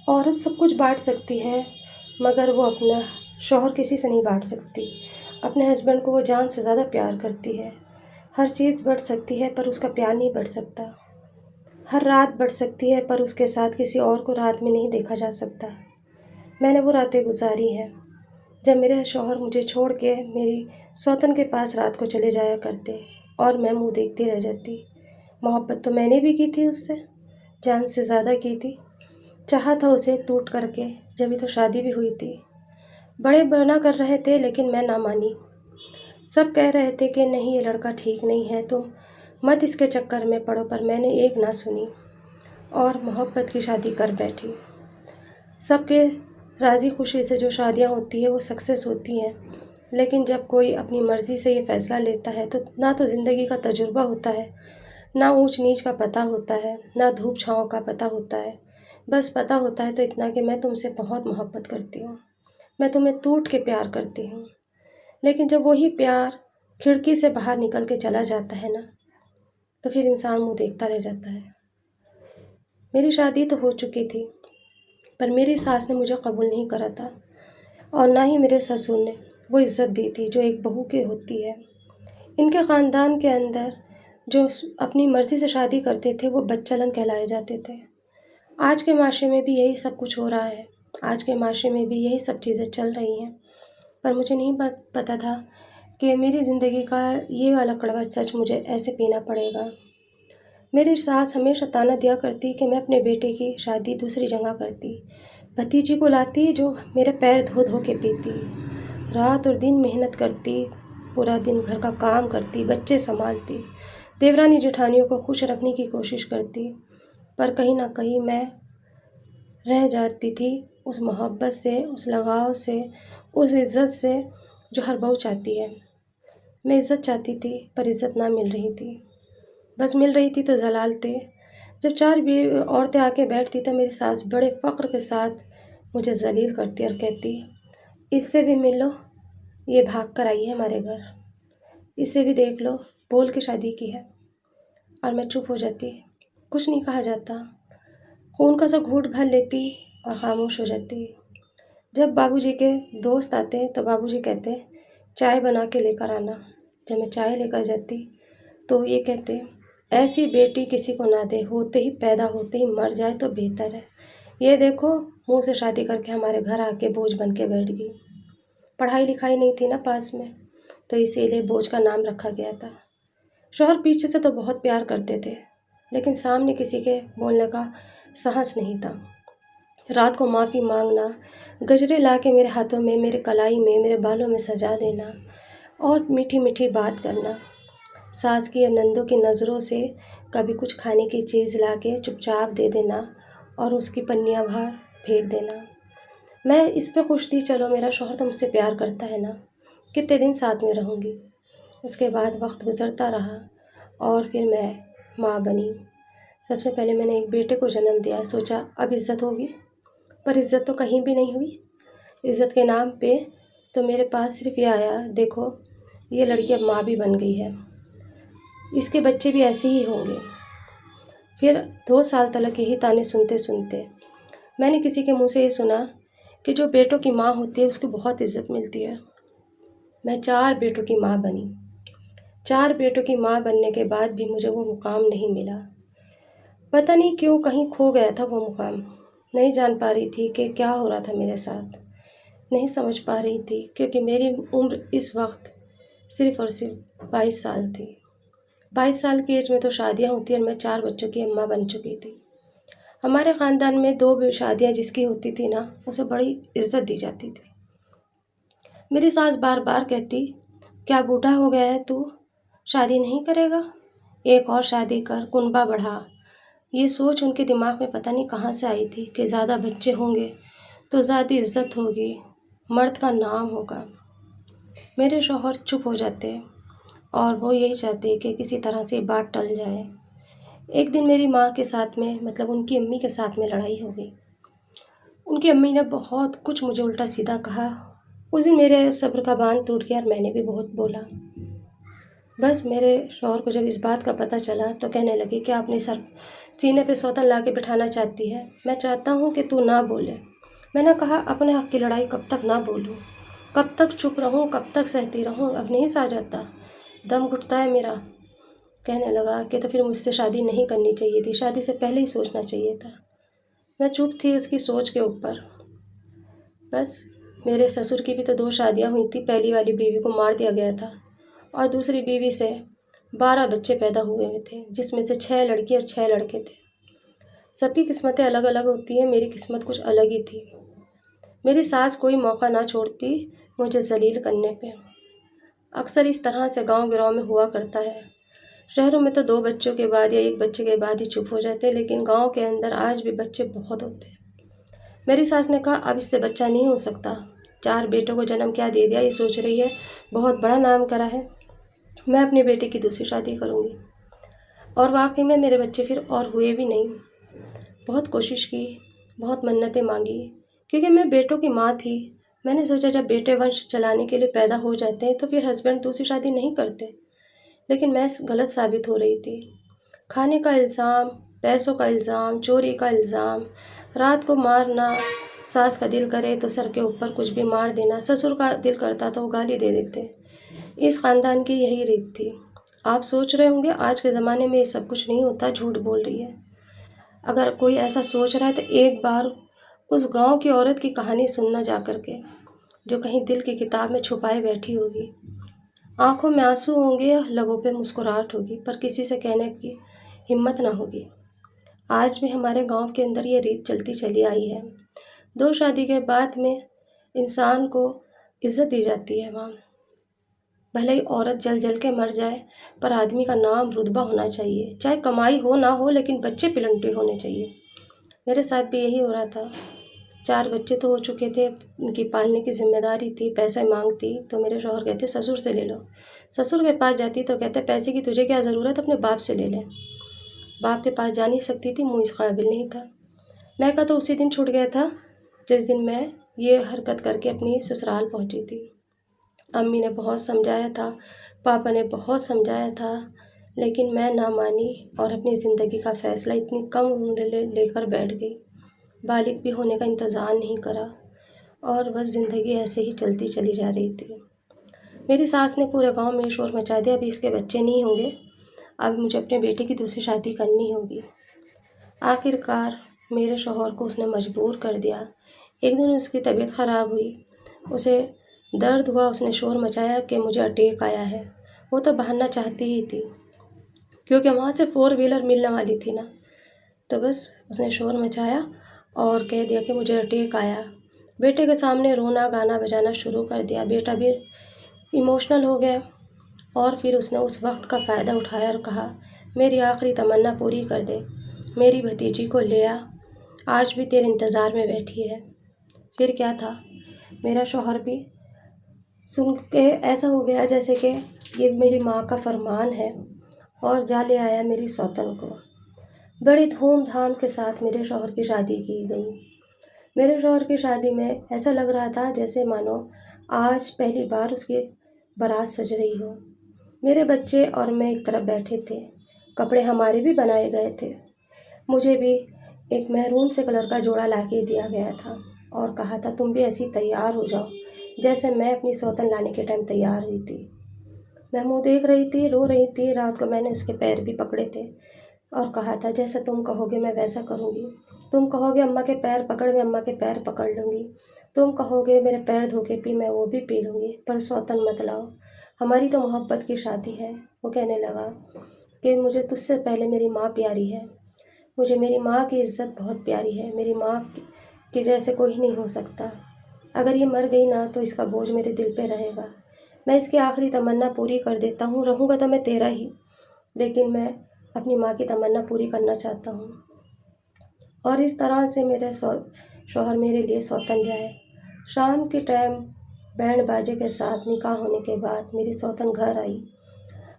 عورت سب کچھ بانٹ سکتی ہے مگر وہ اپنا شوہر کسی سے نہیں بانٹ سکتی۔ اپنے ہسبینڈ کو وہ جان سے زیادہ پیار کرتی ہے۔ ہر چیز بڑھ سکتی ہے پر اس کا پیار نہیں بڑھ سکتا۔ ہر رات بڑھ سکتی ہے پر اس کے ساتھ کسی اور کو رات میں نہیں دیکھا جا سکتا۔ میں نے وہ راتیں گزاری ہیں جب میرے شوہر مجھے چھوڑ کے میری سوتن کے پاس رات کو چلے جایا کرتے اور میں منہ دیکھتی رہ جاتی۔ محبت تو میں نے بھی کی تھی اس سے، جان سے زیادہ کی تھی۔ چاہا تھا اسے ٹوٹ کر کے، جبھی تو شادی بھی ہوئی تھی۔ بڑے منع کر رہے تھے لیکن میں نہ مانی۔ سب کہہ رہے تھے کہ نہیں یہ لڑکا ٹھیک نہیں ہے، تم مت اس کے چکر میں پڑو، پر میں نے ایک نہ سنی اور محبت کی شادی کر بیٹھی۔ سب کے راضی خوشی سے جو شادیاں ہوتی ہیں وہ سکسیس ہوتی ہیں، لیکن جب کوئی اپنی مرضی سے یہ فیصلہ لیتا ہے تو نہ تو زندگی کا تجربہ ہوتا ہے، نہ اونچ نیچ کا پتہ ہوتا ہے، نہ دھوپ چھاؤں کا پتہ ہوتا ہے۔ بس پتہ ہوتا ہے تو اتنا کہ میں تم سے بہت محبت کرتی ہوں، میں تمہیں ٹوٹ کے پیار کرتی ہوں۔ لیکن جب وہی پیار کھڑکی سے باہر نکل کے چلا جاتا ہے نا، تو پھر انسان منہ دیکھتا رہ جاتا ہے۔ میری شادی تو ہو چکی تھی پر میری ساس نے مجھے قبول نہیں کرا تھا، اور نہ ہی میرے سسر نے وہ عزت دی تھی جو ایک بہو کی ہوتی ہے۔ ان کے خاندان کے اندر جو اپنی مرضی سے شادی کرتے تھے وہ بچلن کہلائے جاتے تھے۔ آج کے معاشرے میں بھی یہی سب کچھ ہو رہا ہے، آج کے معاشرے میں بھی یہی سب چیزیں چل رہی ہیں، پر مجھے نہیں پتہ تھا کہ میری زندگی کا یہ والا کڑوا سچ مجھے ایسے پینا پڑے گا۔ میری ساس ہمیشہ طعنہ دیا کرتی کہ میں اپنے بیٹے کی شادی دوسری جگہ کرتی، بھتیجی کو لاتی جو میرے پیر دھو دھو کے پیتی، رات اور دن محنت کرتی، پورا دن گھر کا کام کرتی، بچے سنبھالتی، دیورانی جٹھانیوں کو خوش رکھنے کی کوشش کرتی، پر کہیں نہ کہیں میں رہ جاتی تھی اس محبت سے، اس لگاؤ سے، اس عزت سے جو ہر بہو چاہتی ہے۔ میں عزت چاہتی تھی پر عزت نہ مل رہی تھی، بس مل رہی تھی تو جلال تھے۔ جب چار عورتیں آ کے بیٹھتی تو میری ساس بڑے فخر کے ساتھ مجھے ذلیل کرتی اور کہتی اس سے بھی مل لو، یہ بھاگ کر آئی ہے ہمارے گھر، اسے بھی دیکھ لو، بول کے شادی کی ہے۔ اور میں چپ ہو جاتی، کچھ نہیں کہا جاتا، خون کا سا گھونٹ بھر لیتی اور خاموش ہو جاتی۔ جب بابو جی کے دوست آتے تو بابو جی کہتے چائے بنا کے لے کر آنا۔ جب میں چائے لے کر جاتی تو یہ کہتے ایسی بیٹی کسی کو نہ دے، ہوتے ہی پیدا ہوتے ہی مر جائے تو بہتر ہے، یہ دیکھو منہ سے شادی کر کے ہمارے گھر آ کے بوجھ بن کے بیٹھ گئی۔ پڑھائی لکھائی نہیں تھی نا پاس میں، تو اسی لیے بوجھ کا نام رکھا گیا تھا۔ شوہر پیچھے سے تو بہت پیار کرتے تھے لیکن سامنے کسی کے بولنے کا سہس نہیں تھا۔ رات کو معافی مانگنا، گجرے لا کے میرے ہاتھوں میں، میرے کلائی میں، میرے بالوں میں سجا دینا اور میٹھی میٹھی بات کرنا، ساس کی یا نندوں کی نظروں سے کبھی کچھ کھانے کی چیز لا کے چپ چاپ دے دینا اور اس کی پنیاں باہر پھینک دینا۔ میں اس پہ خوش تھی، چلو میرا شوہر تو مجھ سے پیار کرتا ہے نا، کتنے دن ساتھ میں رہوں گی۔ اس کے بعد وقت گزرتا رہا اور پھر میں ماں بنی۔ سب سے پہلے میں نے ایک بیٹے کو جنم دیا، سوچا اب عزت ہوگی، پر عزت تو کہیں بھی نہیں ہوئی۔ عزت کے نام پہ تو میرے پاس صرف یہ آیا، دیکھو یہ لڑکی اب ماں بھی بن گئی ہے، اس کے بچے بھی ایسے ہی ہوں گے۔ پھر 2 سال تلک یہی طعنے سنتے سنتے میں نے کسی کے منہ سے یہ سنا کہ جو بیٹوں کی ماں ہوتی ہے اس کو بہت عزت ملتی ہے۔ میں 4 بیٹوں کی ماں بنی۔ 4 بیٹوں کی ماں بننے کے بعد بھی مجھے وہ مقام نہیں ملا، پتہ نہیں کیوں، کہیں کھو گیا تھا وہ مقام۔ نہیں جان پا رہی تھی کہ کیا ہو رہا تھا میرے ساتھ، نہیں سمجھ پا رہی تھی، کیونکہ میری عمر اس وقت صرف اور صرف 22 سال تھی۔ 22 سال کی ایج میں تو شادیاں ہوتی ہیں اور میں 4 بچوں کی اماں بن چکی تھی۔ ہمارے خاندان میں 2 شادیاں جس کی ہوتی تھی نا، اسے بڑی عزت دی جاتی تھی۔ میری ساس بار بار کہتی کیا بوڑھا ہو گیا ہے تو شادی نہیں کرے گا، ایک اور شادی کر، کنبہ بڑھا۔ یہ سوچ ان کے دماغ میں پتہ نہیں کہاں سے آئی تھی کہ زیادہ بچے ہوں گے تو زیادہ عزت ہوگی، مرد کا نام ہوگا۔ میرے شوہر چپ ہو جاتے اور وہ یہی چاہتے کہ کسی طرح سے بات ٹل جائے۔ ایک دن میری ماں کے ساتھ میں، مطلب ان کی امی کے ساتھ میں لڑائی ہو گئی۔ ان کی امی نے بہت کچھ مجھے الٹا سیدھا کہا۔ اس دن میرے صبر کا باندھ ٹوٹ گیا اور میں نے بھی بہت بولا۔ بس میرے شوہر کو جب اس بات کا پتہ چلا تو کہنے لگی کہ اپنے سر سینے پہ سوتن لا کے بٹھانا چاہتی ہے، میں چاہتا ہوں کہ تو نہ بولے۔ میں نے کہا اپنے حق کی لڑائی کب تک نہ بولوں، کب تک چپ رہوں، کب تک سہتی رہوں، اب نہیں سہا جاتا، دم گھٹتا ہے میرا۔ کہنے لگا کہ تو پھر مجھ سے شادی نہیں کرنی چاہیے تھی، شادی سے پہلے ہی سوچنا چاہیے تھا۔ میں چپ تھی اس کی سوچ کے اوپر۔ بس میرے سسر کی بھی تو 2 شادیاں ہوئی تھیں، پہلی والی بیوی کو مار دیا گیا تھا اور دوسری بیوی سے 12 بچے پیدا ہوئے ہوئے تھے، جس میں سے 6 لڑکی اور 6 لڑکے تھے۔ سب کی قسمتیں الگ الگ ہوتی ہیں، میری قسمت کچھ الگ ہی تھی۔ میری ساس کوئی موقع نہ چھوڑتی مجھے ذلیل کرنے پہ۔ اکثر اس طرح سے گاؤں گراؤں میں ہوا کرتا ہے۔ شہروں میں تو 2 بچوں کے بعد یا 1 بچے کے بعد ہی چپ ہو جاتے ہیں، لیکن گاؤں کے اندر آج بھی بچے بہت ہوتے ہیں۔ میری ساس نے کہا اب اس سے بچہ نہیں ہو سکتا، 4 بیٹوں کو جنم کیا دے دیا، یہ سوچ رہی ہے بہت بڑا نام کرا ہے، میں اپنے بیٹے کی دوسری شادی کروں گی۔ اور واقعی میں میرے بچے پھر اور ہوئے بھی نہیں۔ بہت کوشش کی، بہت منتیں مانگی، کیونکہ میں بیٹوں کی ماں تھی۔ میں نے سوچا جب بیٹے ونش چلانے کے لیے پیدا ہو جاتے ہیں تو پھر ہسبینڈ دوسری شادی نہیں کرتے، لیکن میں غلط ثابت ہو رہی تھی۔ کھانے کا الزام، پیسوں کا الزام، چوری کا الزام، رات کو مارنا، ساس کا دل کرے تو سر کے اوپر کچھ بھی مار دینا، سسر کا دل کرتا تو وہ گالی دے دیتے۔ اس خاندان کی یہی ریت تھی۔ آپ سوچ رہے ہوں گے آج کے زمانے میں یہ سب کچھ نہیں ہوتا، جھوٹ بول رہی ہے۔ اگر کوئی ایسا سوچ رہا ہے تو ایک بار اس گاؤں کی عورت کی کہانی سننا جا کر کے، جو کہیں دل کی کتاب میں چھپائے بیٹھی ہوگی۔ آنکھوں میں آنسو ہوں گے، لبوں پہ مسکراہٹ ہوگی، پر کسی سے کہنے کی ہمت نہ ہوگی۔ آج بھی ہمارے گاؤں کے اندر یہ ریت چلتی چلی آئی ہے۔ 2 شادی کے بعد میں انسان کو عزت دی جاتی ہے وہاں۔ بھلے ہی عورت جل جل کے مر جائے، پر آدمی کا نام رتبہ ہونا چاہیے، چاہے کمائی ہو نہ ہو، لیکن بچے پلنٹے ہونے چاہیے۔ میرے ساتھ بھی یہی ہو رہا تھا۔ 4 بچے تو ہو چکے تھے، ان کی پالنے کی ذمہ داری تھی، پیسے مانگتی تو میرے شوہر کہتے سسر سے لے لو۔ سسر کے پاس جاتی تو کہتے پیسے کی تجھے کیا ضرورت، اپنے باپ سے لے لے۔ باپ کے پاس جا نہیں سکتی تھی، منہ اس قابل نہیں تھا۔ میں کا تو اسی دن چھوٹ گیا تھا جس دن میں یہ حرکت کر کے اپنی سسرال پہنچی تھی۔ امی نے بہت سمجھایا تھا، پاپا نے بہت سمجھایا تھا، لیکن میں نہ مانی اور اپنی زندگی کا فیصلہ اتنی کم عمر لے کر بیٹھ گئی، بالغ بھی ہونے کا انتظار نہیں کرا، اور بس زندگی ایسے ہی چلتی چلی جا رہی تھی۔ میری ساس نے پورے گاؤں میں شور مچا دیا ابھی اس کے بچے نہیں ہوں گے، اب مجھے اپنے بیٹے کی دوسری شادی کرنی ہوگی۔ آخر کار میرے شوہر کو اس نے مجبور کر دیا۔ ایک دن اس کی طبیعت خراب ہوئی، اسے درد ہوا، اس نے شور مچایا کہ مجھے اٹیک آیا ہے۔ وہ تو بہانہ چاہتی ہی تھی، کیونکہ وہاں سے 4 ویلر ملنے والی تھی نا، تو بس اس نے شور مچایا اور کہہ دیا کہ مجھے اٹیک آیا۔ بیٹے کے سامنے رونا گانا بجانا شروع کر دیا، بیٹا بھی ایموشنل ہو گیا، اور پھر اس نے اس وقت کا فائدہ اٹھایا اور کہا میری آخری تمنا پوری کر دے، میری بھتیجی کو لے آ، آج بھی تیرے انتظار میں بیٹھی ہے۔ پھر کیا تھا، میرا شوہر بھی سن کے ایسا ہو گیا جیسے کہ یہ میری ماں کا فرمان ہے، اور جا لے آیا میری سوتن کو۔ بڑی دھوم دھام کے ساتھ میرے شوہر کی شادی کی گئی۔ میرے شوہر کی شادی میں ایسا لگ رہا تھا جیسے مانو آج پہلی بار اس کی بارات سج رہی ہو۔ میرے بچے اور میں ایک طرف بیٹھے تھے، کپڑے ہمارے بھی بنائے گئے تھے، مجھے بھی ایک میرون سے کلر کا جوڑا لا کے دیا گیا تھا اور کہا تھا تم بھی ایسی تیار ہو جاؤ جیسے میں اپنی سوتن لانے کے ٹائم تیار ہوئی تھی۔ میں منہ دیکھ رہی تھی، رو رہی تھی، رات کو میں نے اس کے پیر بھی پکڑے تھے اور کہا تھا جیسا تم کہو گے میں ویسا کروں گی، تم کہو گے اماں کے پیر پکڑ، میں اماں کے پیر پکڑ لوں گی، تم کہو گے میرے پیر دھو کے پی، میں وہ بھی پی لوں گی، پر سوتن مت لاؤ، ہماری تو محبت کی شادی ہے۔ وہ کہنے لگا کہ مجھے تجھ سے پہلے میری ماں پیاری ہے، مجھے میری ماں کی عزت بہت پیاری ہے، میری ماں کے جیسے کوئی نہیں ہو سکتا، اگر یہ مر گئی نا تو اس کا بوجھ میرے دل پہ رہے گا، میں اس کی آخری تمنا پوری کر دیتا ہوں، رہوں گا تو میں تیرا ہی، لیکن میں اپنی ماں کی تمنا پوری کرنا چاہتا ہوں۔ اور اس طرح سے میرے شوہر میرے لیے سوتن لے آئے۔ شام کے ٹائم بینڈ باجے کے ساتھ نکاح ہونے کے بعد میری سوتن گھر آئی۔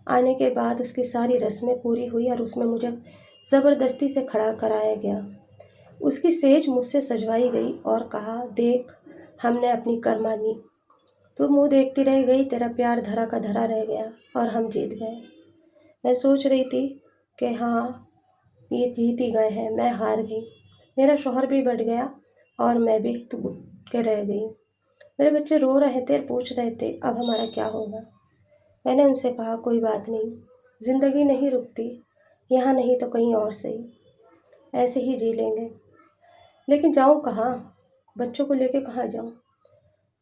آنے کے بعد اس کی ساری رسمیں پوری ہوئی اور اس میں مجھے زبردستی سے کھڑا کرایا گیا۔ اس کی سیج مجھ سے سجوائی گئی اور کہا دیکھ ہم نے اپنی کرمانی تو منہ دیکھتی رہ گئی، تیرا پیار دھرا کا دھرا رہ گیا اور ہم جیت گئے۔ میں سوچ رہی تھی کہ ہاں یہ جیت ہی گئے ہیں، میں ہار گئی۔ میرا شوہر بھی بٹ گیا اور میں بھی ٹوٹ کے رہ گئی۔ میرے بچے رو رہے تھے، پوچھ رہے تھے اب ہمارا کیا ہوگا۔ میں نے ان سے کہا کوئی بات نہیں، زندگی نہیں رکتی، یہاں نہیں تو کہیں اور صحیح، ایسے ہی جی لیں گے۔ لیکن جاؤں کہاں؟ بچوں کو لے کے کہاں جاؤں؟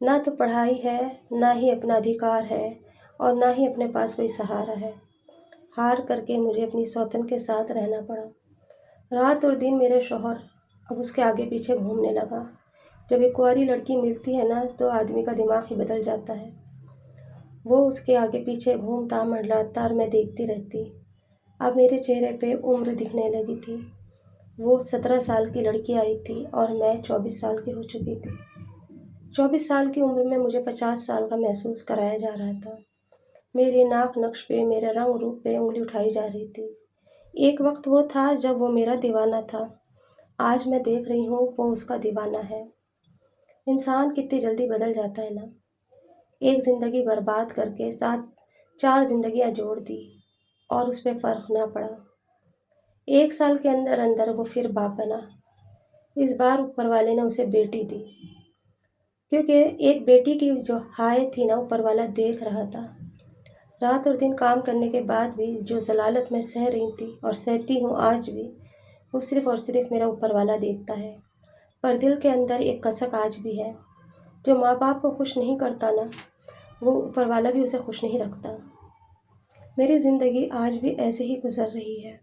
نہ تو پڑھائی ہے، نہ ہی اپنا ادھیکار ہے، اور نہ ہی اپنے پاس کوئی سہارا ہے۔ ہار کر کے مجھے اپنی سوتن کے ساتھ رہنا پڑا۔ رات اور دن میرے شوہر اب اس کے آگے پیچھے گھومنے لگا۔ جب ایک کنواری لڑکی ملتی ہے نا تو آدمی کا دماغ ہی بدل جاتا ہے۔ وہ اس کے آگے پیچھے گھومتا منڈلاتا اور میں دیکھتی رہتی۔ اب میرے چہرے پہ عمر دکھنے لگی تھی۔ وہ 17 سال کی لڑکی آئی تھی اور میں 24 سال کی ہو چکی تھی۔ 24 سال کی عمر میں مجھے 50 سال کا محسوس کرایا جا رہا تھا۔ میرے ناک نقش پہ، میرے رنگ روپ پہ انگلی اٹھائی جا رہی تھی۔ ایک وقت وہ تھا جب وہ میرا دیوانہ تھا، آج میں دیکھ رہی ہوں وہ اس کا دیوانہ ہے۔ انسان کتنی جلدی بدل جاتا ہے نا۔ ایک زندگی برباد کر کے 4 زندگیاں جوڑ دی اور اس پہ فرق نہ پڑا۔ 1 سال کے اندر اندر وہ پھر باپ بنا۔ اس بار اوپر والے نے اسے بیٹی دی، کیونکہ ایک بیٹی کی جو ہائے تھی نا اوپر والا دیکھ رہا تھا۔ رات اور دن کام کرنے کے بعد بھی جو ذلالت میں سہ رہی تھی اور سہتی ہوں آج بھی، وہ صرف اور صرف میرا اوپر والا دیکھتا ہے۔ پر دل کے اندر ایک کسک آج بھی ہے، جو ماں باپ کو خوش نہیں کرتا نا، وہ اوپر والا بھی اسے خوش نہیں رکھتا۔ میری زندگی آج بھی ایسے ہی گزر رہی ہے۔